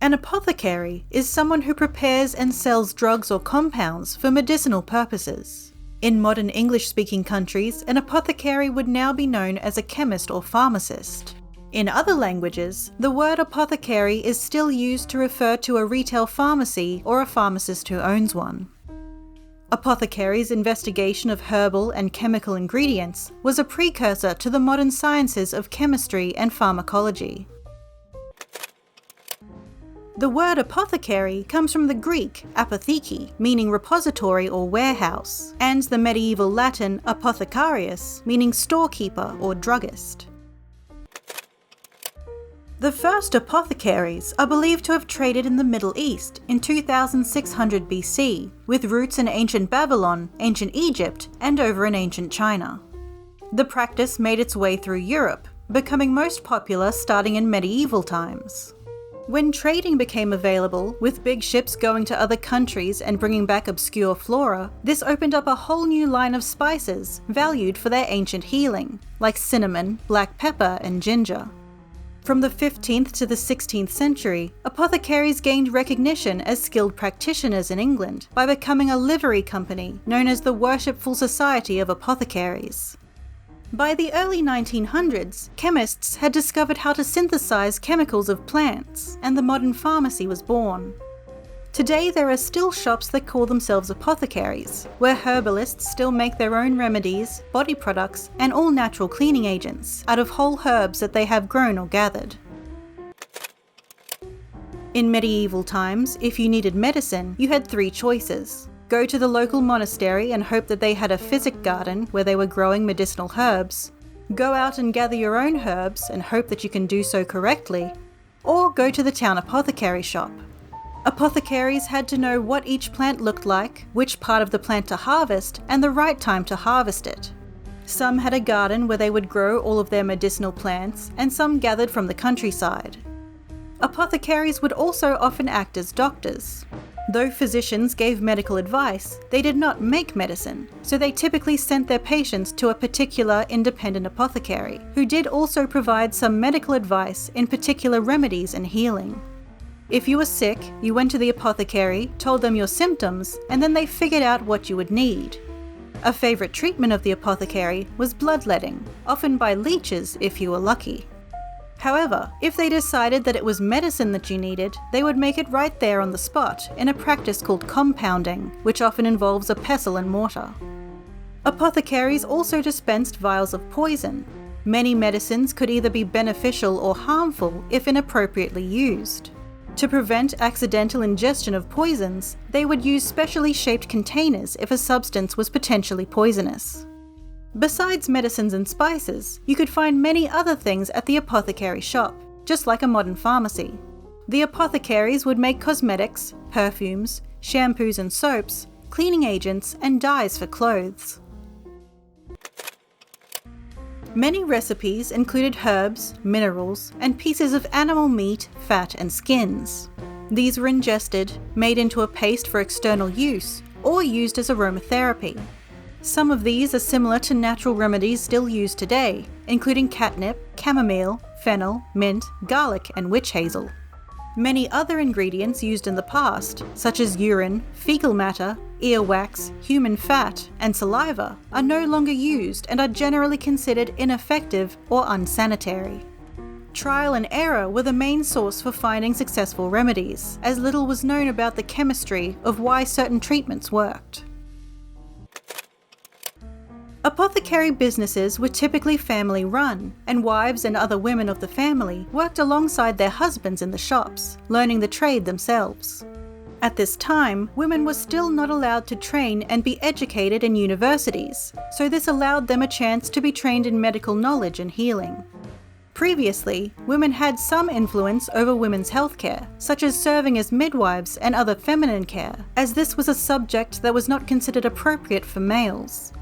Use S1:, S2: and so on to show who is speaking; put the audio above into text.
S1: An apothecary is someone who prepares and sells drugs or compounds for medicinal purposes. In modern English-speaking countries, an apothecary would now be known as a chemist or pharmacist. In other languages, the word apothecary is still used to refer to a retail pharmacy or a pharmacist who owns one. Apothecary's investigation of herbal and chemical ingredients was a precursor to the modern sciences of chemistry and pharmacology. The word apothecary comes from the Greek apotheke, meaning repository or warehouse, and the medieval Latin apothecarius, meaning storekeeper or druggist. The first apothecaries are believed to have traded in the Middle East in 2600 BC, with roots in ancient Babylon, ancient Egypt, and over in ancient China. The practice made its way through Europe, becoming most popular starting in medieval times. When trading became available, with big ships going to other countries and bringing back obscure flora, this opened up a whole new line of spices valued for their ancient healing, like cinnamon, black pepper, and ginger. From the 15th to the 16th century, apothecaries gained recognition as skilled practitioners in England by becoming a livery company known as the Worshipful Society of Apothecaries. By the early 1900s, chemists had discovered how to synthesize chemicals of plants, and the modern pharmacy was born. Today there are still shops that call themselves apothecaries, where herbalists still make their own remedies, body products, and all natural cleaning agents out of whole herbs that they have grown or gathered. In medieval times, if you needed medicine, you had three choices. Go to the local monastery and hope that they had a physic garden where they were growing medicinal herbs. Go out and gather your own herbs and hope that you can do so correctly. Or go to the town apothecary shop. Apothecaries had to know what each plant looked like, which part of the plant to harvest, and the right time to harvest it. Some had a garden where they would grow all of their medicinal plants, and some gathered from the countryside. Apothecaries would also often act as doctors. Though physicians gave medical advice, they did not make medicine, so they typically sent their patients to a particular independent apothecary, who did also provide some medical advice in particular remedies and healing. If you were sick, you went to the apothecary, told them your symptoms, and then they figured out what you would need. A favourite treatment of the apothecary was bloodletting, often by leeches if you were lucky. However, if they decided that it was medicine that you needed, they would make it right there on the spot in a practice called compounding, which often involves a pestle and mortar. Apothecaries also dispensed vials of poison. Many medicines could either be beneficial or harmful if inappropriately used. To prevent accidental ingestion of poisons, they would use specially shaped containers if a substance was potentially poisonous. Besides medicines and spices, you could find many other things at the apothecary shop, just like a modern pharmacy. The apothecaries would make cosmetics, perfumes, shampoos and soaps, cleaning agents, and dyes for clothes. Many recipes included herbs, minerals, and pieces of animal meat, fat, and skins. These were ingested, made into a paste for external use, or used as aromatherapy. Some of these are similar to natural remedies still used today, including catnip, chamomile, fennel, mint, garlic, and witch hazel. Many other ingredients used in the past, such as urine, fecal matter, earwax, human fat, and saliva, are no longer used and are generally considered ineffective or unsanitary. Trial and error were the main source for finding successful remedies, as little was known about the chemistry of why certain treatments worked. Apothecary businesses were typically family-run, and wives and other women of the family worked alongside their husbands in the shops, learning the trade themselves. At this time, women were still not allowed to train and be educated in universities, so this allowed them a chance to be trained in medical knowledge and healing. Previously, women had some influence over women's healthcare, such as serving as midwives and other feminine care, as this was a subject that was not considered appropriate for males.